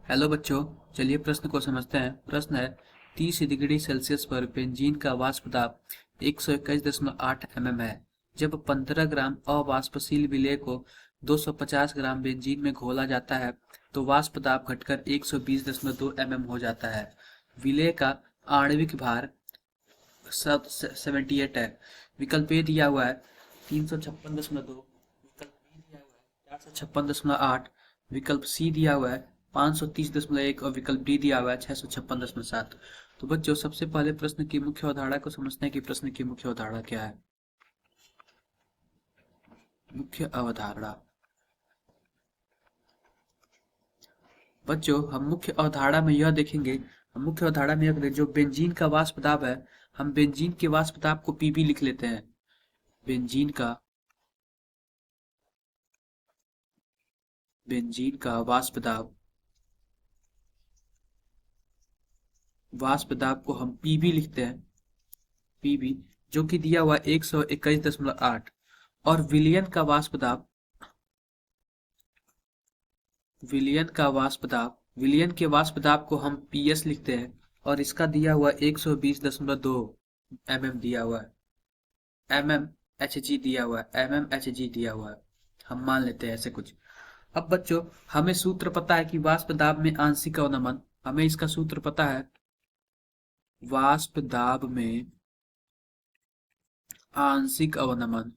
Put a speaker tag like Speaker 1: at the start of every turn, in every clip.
Speaker 1: Hello बच्चों, चलिए प्रश्न को समझते हैं। प्रश्न है 30 डिग्री सेल्सियस पर बेंजीन का वाष्प दाब 121.8 mm है। जब 15 ग्राम अवाष्पशील विलेय को 250 ग्राम बेंजीन में घोला जाता है तो वाष्प दाब घटकर 120.2 mm हो जाता है। विलेय का आणविक भार 78 है। विकल्प ए दिया हुआ है 356.2, विकल्प बी दिया हुआ है 456.8, विकल्प सी दिया हुआ है 530.1 और विकल्प डी दिया हुआ है 656.7। तो बच्चों, सबसे पहले प्रश्न की मुख्य अवधारणा को समझते हैं कि प्रश्न की मुख्य अवधारणा क्या है। मुख्य अवधारणा बच्चों, हम मुख्य अवधारणा में यह देखेंगे, जो बेंजीन का वाष्प दाब है, हम बेंजीन के वाष्प दाब को पीबी लिख लेते हैं। बेंजीन का वाष्प दाब को हम पीबी लिखते हैं। पीबी जो कि दिया हुआ 121.8 और विलियन के वाष्प दाब को हम पीएस लिखते हैं और इसका दिया हुआ 120.2 दिया हुआ है। एम एच जी दिया हुआ है। हम मान लेते हैं ऐसे कुछ। अब बच्चों, हमें सूत्र पता है कि वाष्प दाब में आंशिक अवनमन, हमें इसका सूत्र पता है। वाष्प दाब में आंशिक अवनमन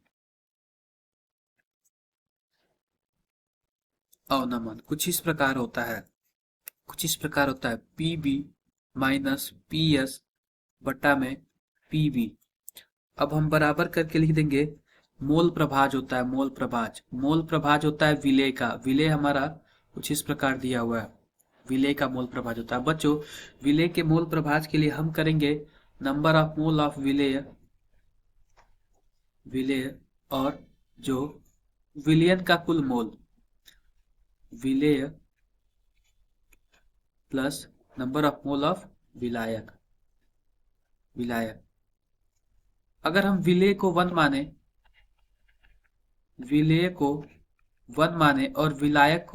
Speaker 1: कुछ इस प्रकार होता है। पीबी माइनस पीएस बटा में पीबी। अब हम बराबर करके लिख देंगे। मोल प्रभाज होता है विलेय का। विलेय हमारा कुछ इस प्रकार दिया हुआ है। विलेय का मोल प्रभाज होता है। बच्चों, विलेय के मोल प्रभाज के लिए हम करेंगे नंबर ऑफ मोल ऑफ विलेय और जो विलियन का कुल मोल, विलेय plus number of mole of विलायक। अगर हम विलेय को 1 माने और विलायक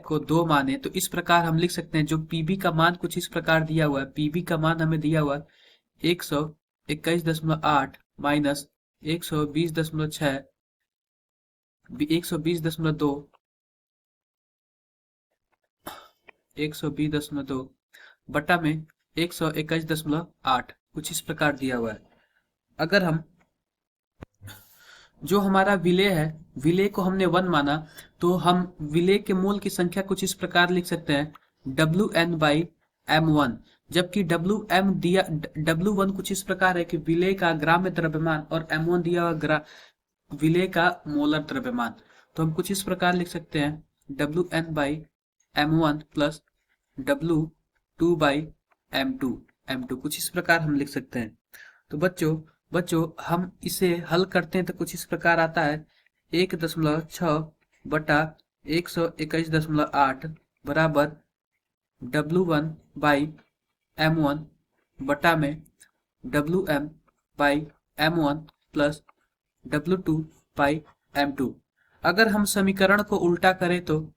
Speaker 1: को 2 माने तो इस प्रकार हम लिख सकते हैं। जो पीबी का मान कुछ इस प्रकार दिया हुआ है। पीबी का मान हमें दिया हुआ 121.8 माइनस 120.6 120.2 बटा में 121.8 कुछ इस प्रकार दिया हुआ है। अगर हम जो हमारा विलेय है, विलेय को हमने 1 माना तो हम विलेय के मोल की संख्या कुछ इस प्रकार लिख सकते हैं Wn/m1। जबकि W1 कुछ इस प्रकार है कि विलेय का ग्राम्य द्रव्यमान और m1 दिया हुआ विलेय का मोलर द्रव्यमान। तो हम कुछ इस प्रकार लिख सकते हैं Wn/m1 प्लस W2/m2 कुछ इस प्रकार हम लिख सकते हैं। तो बच्चों हम इसे हल करते हैं तो कुछ इस प्रकार आता है 1.6 बटा 121.8 बराबर W1/m1 बटा में Wm/m1 प्लस W2/m2। अगर हम समीकरण को उल्टा करें तो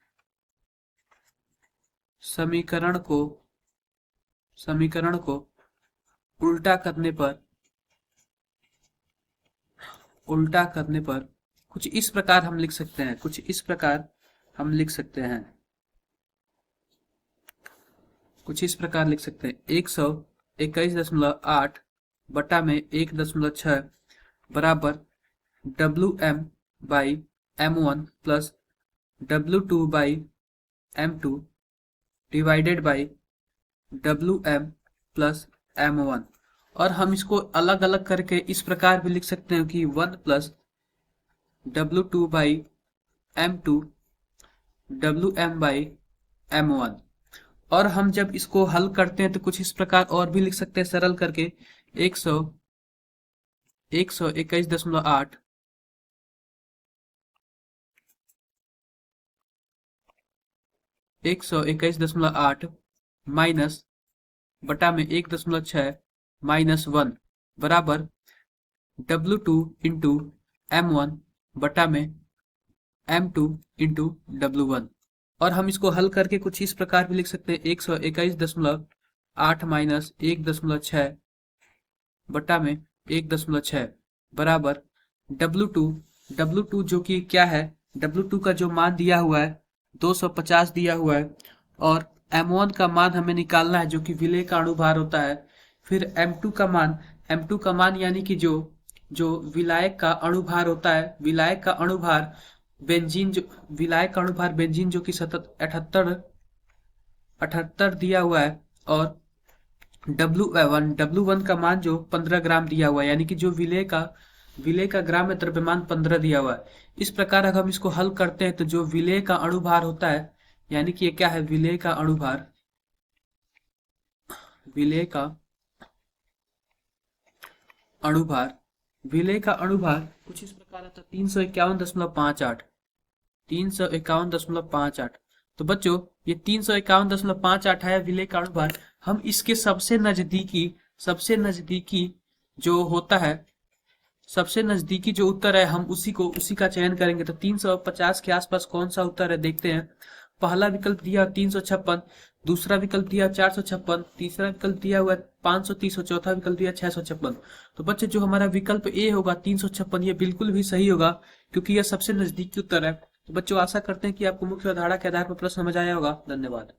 Speaker 1: समीकरण को उल्टा करने पर कुछ इस प्रकार हम लिख सकते हैं। 121.8 बटा में 1.6 बराबर Wm/m1 plus W2/m2 divided by Wm plus m1। और हम इसको अलग अलग करके इस प्रकार भी लिख सकते हैं कि 1 प्लस W2/m2 Wm/m1। और हम जब इसको हल करते हैं तो कुछ इस प्रकार और भी लिख सकते हैं सरल करके 121.8 माइनस बटा में 1.6 माइनस 1 बराबर W2 इंटू M1 बटा में M2 इंटू W1। और हम इसको हल करके कुछ इस प्रकार भी लिख सकते हैं 121.8 माइनस 1.6 बटा में 1.6 बराबर W2। W2 जो कि क्या है, W2 का जो मान दिया हुआ है 250 दिया हुआ है, और M1 का मान हमें निकालना है जो कि विलेय का अणुभार होता है। फिर M2 का मान यानी कि जो जो विलायक का अणुभार होता है, विलायक का अणुभार बेंजीन जो कि 78 दिया हुआ है, और W1 का मान जो 15 ग्राम दिया हुआ है, यानी कि जो विलेय का ग्राम में द्रव्यमान 15 दिया हुआ है। इस प्रकार अगर हम इसको हल करते हैं तो जो विलेय का अणुभार होता है, यानी कि ये क्या है, विलेय का अणुभार विलेय का कुछ इस प्रकार आता है 351.58। तो बच्चों ये 351.58 है विलेय का अणुभार। हम इसके सबसे नजदीकी जो होता है, सबसे नजदीकी जो उत्तर है, हम उसी का चयन करेंगे। तो 350 के आसपास कौन सा उत्तर है देखते हैं। पहला विकल्प दिया 356, दूसरा विकल्प दिया 456, तीसरा विकल्प दिया हुआ 530 और चौथा विकल्प दिया 656। तो बच्चे जो हमारा विकल्प ए होगा 356, ये बिल्कुल भी सही होगा क्योंकि यह सबसे नजदीकी उत्तर है। तो बच्चों आशा करते हैं कि आपको मुख्य अवधारणा के आधार पर प्रश्न समझ आया होगा। धन्यवाद।